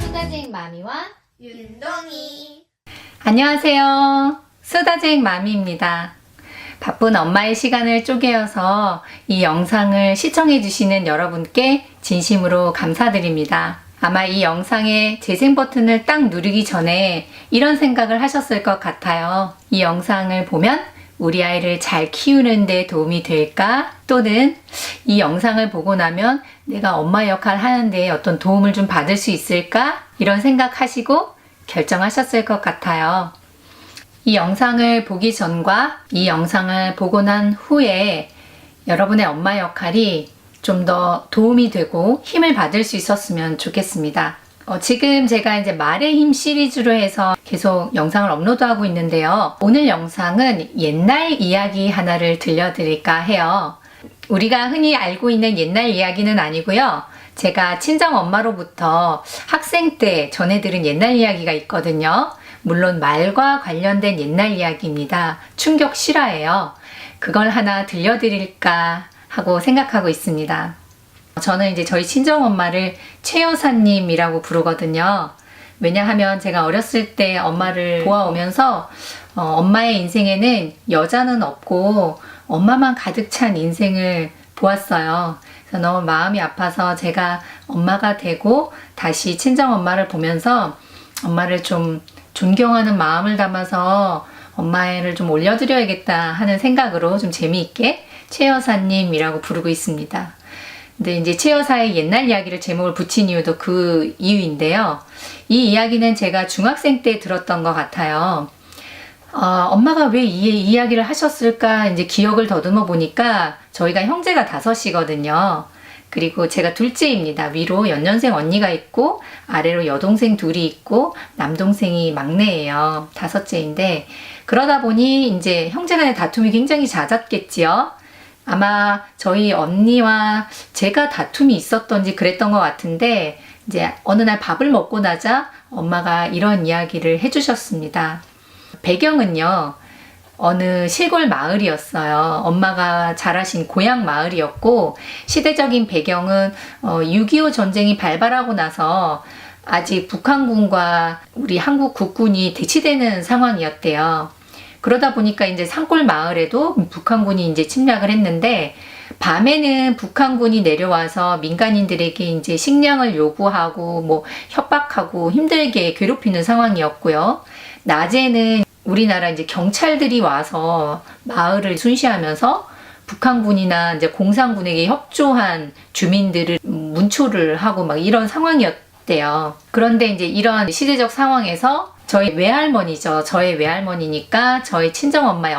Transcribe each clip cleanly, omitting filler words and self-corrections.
수다쟁 마미와 윤동이. 안녕하세요. 수다쟁 마미입니다. 바쁜 엄마의 시간을 쪼개어서 이 영상을 시청해주시는 여러분께 진심으로 감사드립니다. 아마 이 영상의 재생 버튼을 딱 누르기 전에 이런 생각을 하셨을 것 같아요. 이 영상을 보면 우리 아이를 잘 키우는 데 도움이 될까? 또는 이 영상을 보고 나면 내가 엄마 역할 하는데 어떤 도움을 좀 받을 수 있을까? 이런 생각하시고 결정하셨을 것 같아요. 이 영상을 보기 전과 이 영상을 보고 난 후에 여러분의 엄마 역할이 좀 더 도움이 되고 힘을 받을 수 있었으면 좋겠습니다. 지금 제가 이제 말의 힘 시리즈로 해서 계속 영상을 업로드하고 있는데요. 오늘 영상은 옛날 이야기 하나를 들려드릴까 해요. 우리가 흔히 알고 있는 옛날 이야기는 아니고요. 제가 친정 엄마로부터 학생 때 전해 들은 옛날 이야기가 있거든요. 물론 말과 관련된 옛날 이야기입니다. 충격 실화예요. 그걸 하나 들려드릴까 하고 생각하고 있습니다. 저는 이제 저희 친정엄마를 최 여사님이라고 부르거든요. 왜냐하면 제가 어렸을 때 엄마를 보아오면서 엄마의 인생에는 여자는 없고 엄마만 가득 찬 인생을 보았어요. 그래서 너무 마음이 아파서 제가 엄마가 되고 다시 친정엄마를 보면서 엄마를 좀 존경하는 마음을 담아서 엄마를 좀 올려드려야겠다 하는 생각으로 좀 재미있게 최 여사님이라고 부르고 있습니다. 근데 이제 최 여사의 옛날 이야기를 제목을 붙인 이유도 그 이유인데요. 이 이야기는 제가 중학생 때 들었던 것 같아요. 엄마가 왜 이 이야기를 하셨을까 이제 기억을 더듬어 보니까 저희가 형제가 5이거든요. 그리고 제가 둘째입니다. 위로 연년생 언니가 있고 아래로 여동생 둘이 있고 남동생이 막내예요. 5째인데 그러다 보니 이제 형제간의 다툼이 굉장히 잦았겠지요. 아마 저희 언니와 제가 다툼이 있었던지 그랬던 것 같은데 이제 어느 날 밥을 먹고 나자 엄마가 이런 이야기를 해주셨습니다. 배경은요. 어느 시골 마을이었어요. 엄마가 자라신 고향 마을이었고 시대적인 배경은 6.25 전쟁이 발발하고 나서 아직 북한군과 우리 한국 국군이 대치되는 상황이었대요. 그러다 보니까 이제 산골 마을에도 북한군이 이제 침략을 했는데 밤에는 북한군이 내려와서 민간인들에게 이제 식량을 요구하고 뭐 협박하고 힘들게 괴롭히는 상황이었고요. 낮에는 우리나라 이제 경찰들이 와서 마을을 순시하면서 북한군이나 이제 공산군에게 협조한 주민들을 문초를 하고 막 이런 상황이었대요. 그런데 이제 이런 시대적 상황에서 저희 외할머니죠. 저의 외할머니니까 저희 친정엄마의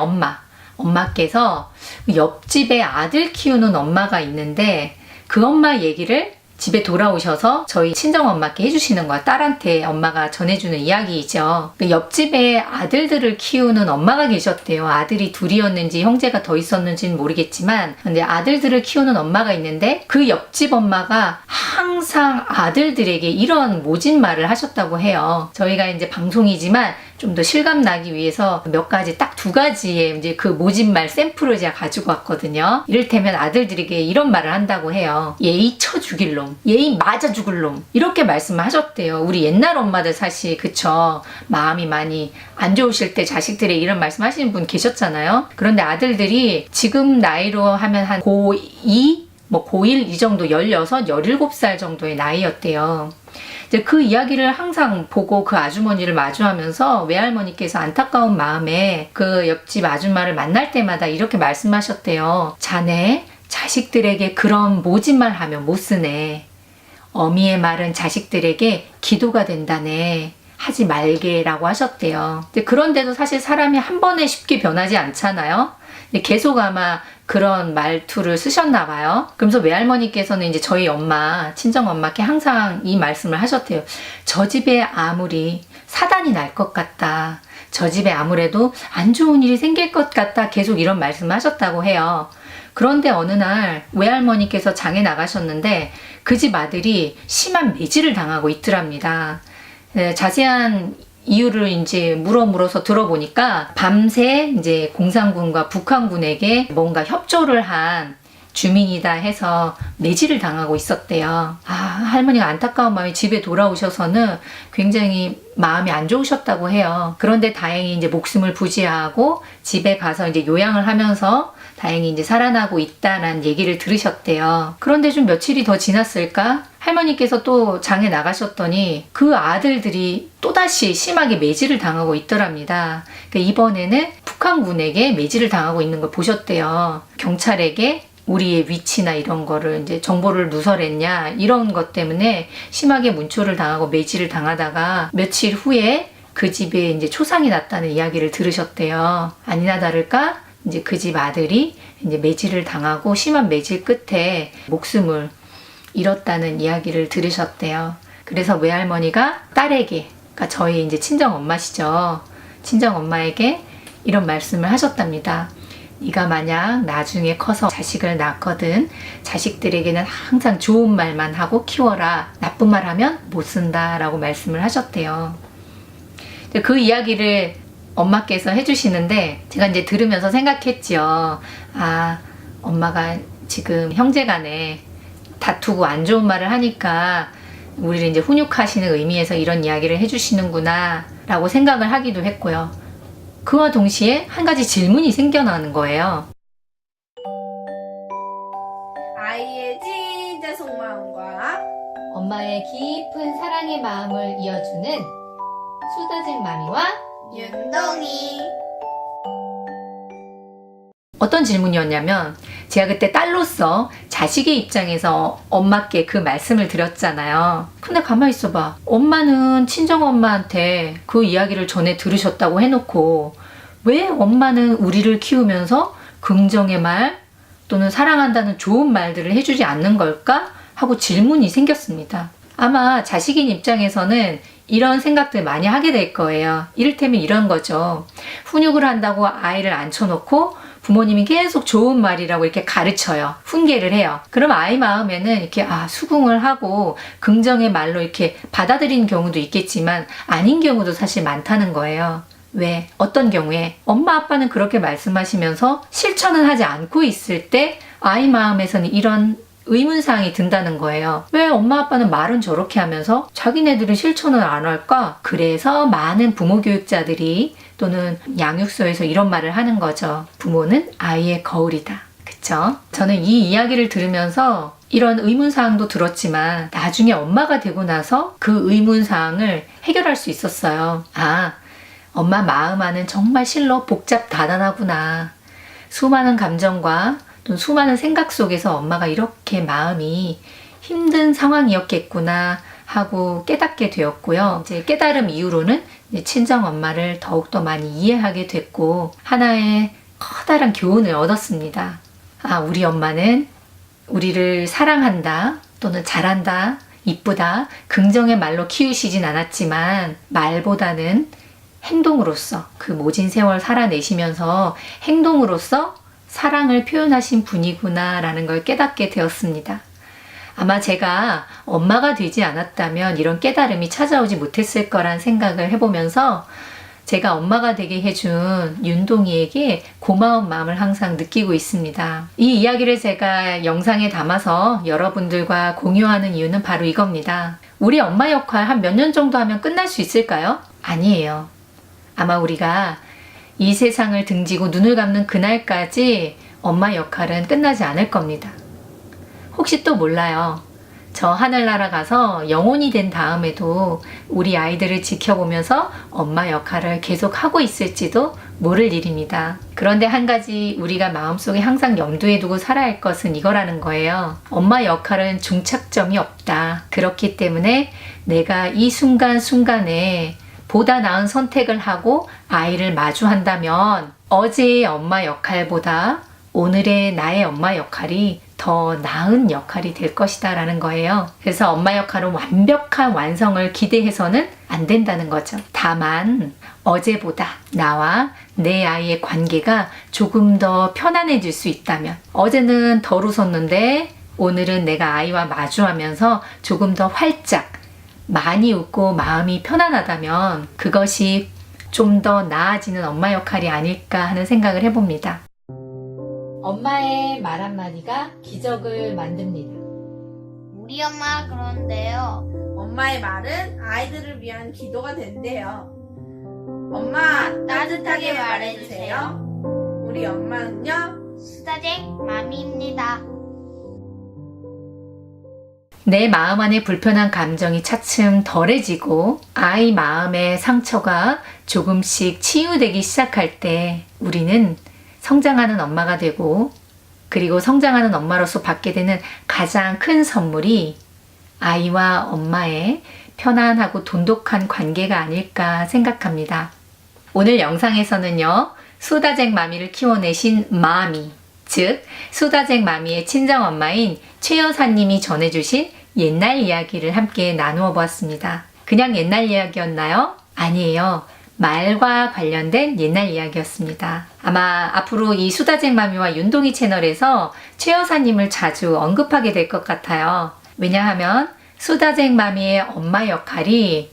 엄마께서 옆집에 아들 키우는 엄마가 있는데 그 엄마 얘기를 집에 돌아오셔서 저희 친정엄마께 해주시는 거야. 딸한테 엄마가 전해주는 이야기이죠. 옆집에 아들들을 키우는 엄마가 계셨대요. 아들이 둘이었는지 형제가 더 있었는지는 모르겠지만 근데 아들들을 키우는 엄마가 있는데 그 옆집 엄마가 항상 아들들에게 이런 모진 말을 하셨다고 해요. 저희가 이제 방송이지만 좀 더 실감 나기 위해서 몇 가지 딱 2가지의 이제 그 모진말 샘플을 제가 가지고 왔거든요. 이를테면 아들들에게 이런 말을 한다고 해요. 예의 쳐 죽일 놈, 예의 맞아 죽을 놈 이렇게 말씀을 하셨대요. 우리 옛날 엄마들 사실 그쵸 마음이 많이 안 좋으실 때 자식들의 이런 말씀 하시는 분 계셨잖아요. 그런데 아들들이 지금 나이로 하면 한 고2 뭐 고1 이 정도 16, 17살 정도의 나이였대요. 이제 그 이야기를 항상 보고 그 아주머니를 마주하면서 외할머니께서 안타까운 마음에 그 옆집 아줌마를 만날 때마다 이렇게 말씀하셨대요. 자네 자식들에게 그런 모진말 하면 못 쓰네. 어미의 말은 자식들에게 기도가 된다네. 하지 말게라고 하셨대요. 그런데도 사실 사람이 한 번에 쉽게 변하지 않잖아요. 계속 아마 그런 말투를 쓰셨나 봐요. 그러면서 외할머니께서는 이제 저희 엄마, 친정엄마께 항상 이 말씀을 하셨대요. 저 집에 아무리 사단이 날 것 같다. 저 집에 아무래도 안 좋은 일이 생길 것 같다. 계속 이런 말씀을 하셨다고 해요. 그런데 어느 날 외할머니께서 장에 나가셨는데 그 집 아들이 심한 매질을 당하고 있더랍니다. 자세한 이유를 이제 물어서 들어보니까 밤새 이제 공산군과 북한군에게 뭔가 협조를 한 주민이다 해서 매질을 당하고 있었대요. 할머니가 안타까운 마음에 집에 돌아오셔서는 굉장히 마음이 안 좋으셨다고 해요. 그런데 다행히 이제 목숨을 부지하고 집에 가서 이제 요양을 하면서 다행히 이제 살아나고 있다는 얘기를 들으셨대요. 그런데 좀 며칠이 더 지났을까? 할머니께서 또 장에 나가셨더니 그 아들들이 또다시 심하게 매질을 당하고 있더랍니다. 그러니까 이번에는 북한군에게 매질을 당하고 있는 걸 보셨대요. 경찰에게 우리의 위치나 이런 거를 이제 정보를 누설했냐 이런 것 때문에 심하게 문초를 당하고 매질을 당하다가 며칠 후에 그 집에 이제 초상이 났다는 이야기를 들으셨대요. 아니나 다를까 이제 그 집 아들이 이제 매질을 당하고 심한 매질 끝에 목숨을 잃었다는 이야기를 들으셨대요. 그래서 외할머니가 딸에게, 그러니까 저희 이제 친정 엄마시죠. 친정 엄마에게 이런 말씀을 하셨답니다. 네가 만약 나중에 커서 자식을 낳거든 자식들에게는 항상 좋은 말만 하고 키워라. 나쁜 말 하면 못 쓴다 라고 말씀을 하셨대요. 그 이야기를 엄마께서 해주시는데 제가 이제 들으면서 생각했지요. 엄마가 지금 형제간에 다투고 안 좋은 말을 하니까 우리를 이제 훈육하시는 의미에서 이런 이야기를 해주시는구나 라고 생각을 하기도 했고요. 그와 동시에 한 가지 질문이 생겨나는 거예요. 아이의 진짜 속마음과 엄마의 깊은 사랑의 마음을 이어주는 수다쟁 마미와 윤동이. 어떤 질문이었냐면 제가 그때 딸로서 자식의 입장에서 엄마께 그 말씀을 드렸잖아요. 근데 가만히 있어봐. 엄마는 친정엄마한테 그 이야기를 전에 들으셨다고 해놓고 왜 엄마는 우리를 키우면서 긍정의 말 또는 사랑한다는 좋은 말들을 해주지 않는 걸까? 하고 질문이 생겼습니다. 아마 자식인 입장에서는 이런 생각들 많이 하게 될 거예요. 이를테면 이런 거죠. 훈육을 한다고 아이를 앉혀놓고 부모님이 계속 좋은 말이라고 이렇게 가르쳐요. 훈계를 해요. 그럼 아이 마음에는 이렇게 수긍을 하고 긍정의 말로 이렇게 받아들이는 경우도 있겠지만 아닌 경우도 사실 많다는 거예요. 왜? 어떤 경우에 엄마 아빠는 그렇게 말씀하시면서 실천은 하지 않고 있을 때 아이 마음에서는 이런 의문사항이 든다는 거예요. 왜 엄마 아빠는 말은 저렇게 하면서 자기네들은 실천을 안 할까? 그래서 많은 부모 교육자들이 또는 양육소에서 이런 말을 하는 거죠. 부모는 아이의 거울이다. 그쵸? 저는 이 이야기를 들으면서 이런 의문사항도 들었지만 나중에 엄마가 되고 나서 그 의문사항을 해결할 수 있었어요. 엄마 마음 안은 정말 실로 복잡다단하구나. 수많은 감정과 또 수많은 생각 속에서 엄마가 이렇게 마음이 힘든 상황이었겠구나 하고 깨닫게 되었고요. 이제 깨달음 이후로는 친정 엄마를 더욱더 많이 이해하게 됐고 하나의 커다란 교훈을 얻었습니다. 우리 엄마는 우리를 사랑한다 또는 잘한다, 이쁘다, 긍정의 말로 키우시진 않았지만 말보다는 행동으로서 그 모진 세월 살아내시면서 행동으로서 사랑을 표현하신 분이구나 라는 걸 깨닫게 되었습니다. 아마 제가 엄마가 되지 않았다면 이런 깨달음이 찾아오지 못했을 거란 생각을 해보면서 제가 엄마가 되게 해준 윤동이에게 고마운 마음을 항상 느끼고 있습니다. 이 이야기를 제가 영상에 담아서 여러분들과 공유하는 이유는 바로 이겁니다. 우리 엄마 역할 한 몇 년 정도 하면 끝날 수 있을까요? 아니에요. 아마 우리가 이 세상을 등지고 눈을 감는 그날까지 엄마 역할은 끝나지 않을 겁니다. 혹시 또 몰라요. 저 하늘나라 가서 영혼이 된 다음에도 우리 아이들을 지켜보면서 엄마 역할을 계속 하고 있을지도 모를 일입니다. 그런데 한 가지 우리가 마음속에 항상 염두에 두고 살아야 할 것은 이거라는 거예요. 엄마 역할은 중착점이 없다. 그렇기 때문에 내가 이 순간순간에 보다 나은 선택을 하고 아이를 마주한다면 어제의 엄마 역할보다 오늘의 나의 엄마 역할이 더 나은 역할이 될 것이다 라는 거예요. 그래서 엄마 역할은 완벽한 완성을 기대해서는 안 된다는 거죠. 다만 어제보다 나와 내 아이의 관계가 조금 더 편안해질 수 있다면 어제는 덜 웃었는데 오늘은 내가 아이와 마주하면서 조금 더 활짝 많이 웃고 마음이 편안하다면 그것이 좀 더 나아지는 엄마 역할이 아닐까 하는 생각을 해봅니다. 엄마의 말 한마디가 기적을 만듭니다. 우리 엄마 그런데요. 엄마의 말은 아이들을 위한 기도가 된대요. 엄마, 따뜻하게 말해주세요. 우리 엄마는요? 수다쟁 마미입니다. 내 마음 안에 불편한 감정이 차츰 덜해지고 아이 마음의 상처가 조금씩 치유되기 시작할 때 우리는 성장하는 엄마가 되고, 그리고 성장하는 엄마로서 받게 되는 가장 큰 선물이 아이와 엄마의 편안하고 돈독한 관계가 아닐까 생각합니다. 오늘 영상에서는요, 수다쟁 마미를 키워내신 마미, 즉 수다쟁 마미의 친정엄마인 최 여사님이 전해주신 옛날 이야기를 함께 나누어 보았습니다. 그냥 옛날 이야기였나요? 아니에요. 말과 관련된 옛날 이야기였습니다. 아마 앞으로 이 수다쟁 마미와 윤동이 채널에서 최 여사님을 자주 언급하게 될 것 같아요. 왜냐하면 수다쟁 마미의 엄마 역할이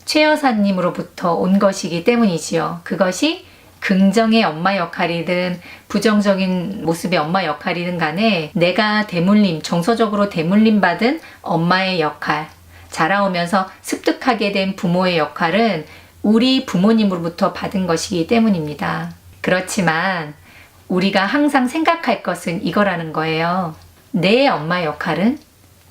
최 여사님으로부터 온 것이기 때문이지요. 그것이 긍정의 엄마 역할이든 부정적인 모습의 엄마 역할이든 간에 내가 정서적으로 대물림 받은 엄마의 역할, 자라오면서 습득하게 된 부모의 역할은 우리 부모님으로부터 받은 것이기 때문입니다. 그렇지만 우리가 항상 생각할 것은 이거라는 거예요. 내 엄마 역할은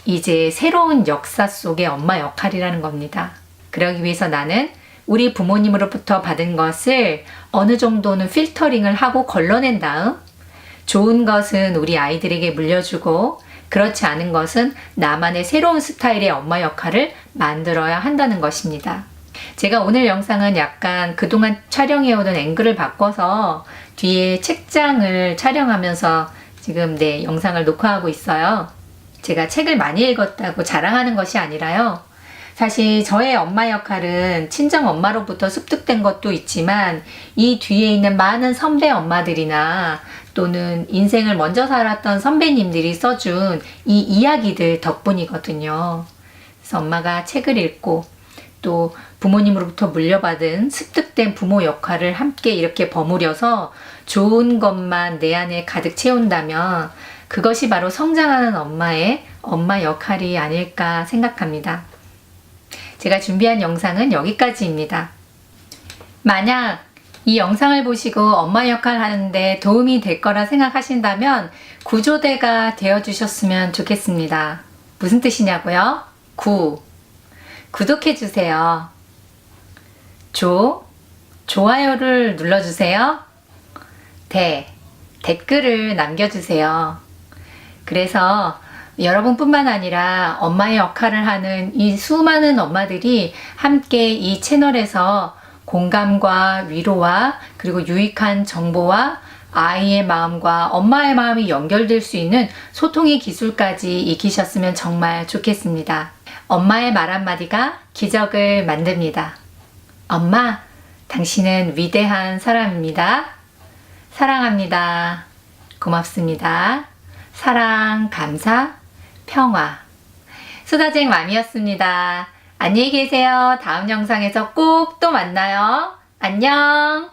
이제 새로운 역사 속의 엄마 역할이라는 겁니다. 그러기 위해서 나는 우리 부모님으로부터 받은 것을 어느 정도는 필터링을 하고 걸러낸 다음 좋은 것은 우리 아이들에게 물려주고 그렇지 않은 것은 나만의 새로운 스타일의 엄마 역할을 만들어야 한다는 것입니다. 제가 오늘 영상은 약간 그동안 촬영해오던 앵글을 바꿔서 뒤에 책장을 촬영하면서 지금 영상을 녹화하고 있어요. 제가 책을 많이 읽었다고 자랑하는 것이 아니라요. 사실 저의 엄마 역할은 친정 엄마로부터 습득된 것도 있지만 이 뒤에 있는 많은 선배 엄마들이나 또는 인생을 먼저 살았던 선배님들이 써준 이 이야기들 덕분이거든요. 그래서 엄마가 책을 읽고 또 부모님으로부터 물려받은 습득된 부모 역할을 함께 이렇게 버무려서 좋은 것만 내 안에 가득 채운다면 그것이 바로 성장하는 엄마의 엄마 역할이 아닐까 생각합니다. 제가 준비한 영상은 여기까지입니다. 만약 이 영상을 보시고 엄마 역할 하는데 도움이 될 거라 생각하신다면 구조대가 되어주셨으면 좋겠습니다. 무슨 뜻이냐고요? 구독해주세요. 좋아요를 눌러주세요. 댓글을 남겨주세요. 그래서 여러분뿐만 아니라 엄마의 역할을 하는 이 수많은 엄마들이 함께 이 채널에서 공감과 위로와 그리고 유익한 정보와 아이의 마음과 엄마의 마음이 연결될 수 있는 소통의 기술까지 익히셨으면 정말 좋겠습니다. 엄마의 말 한마디가 기적을 만듭니다. 엄마, 당신은 위대한 사람입니다. 사랑합니다. 고맙습니다. 사랑, 감사, 평화. 수다쟁 맘이었습니다. 안녕히 계세요. 다음 영상에서 꼭 또 만나요. 안녕.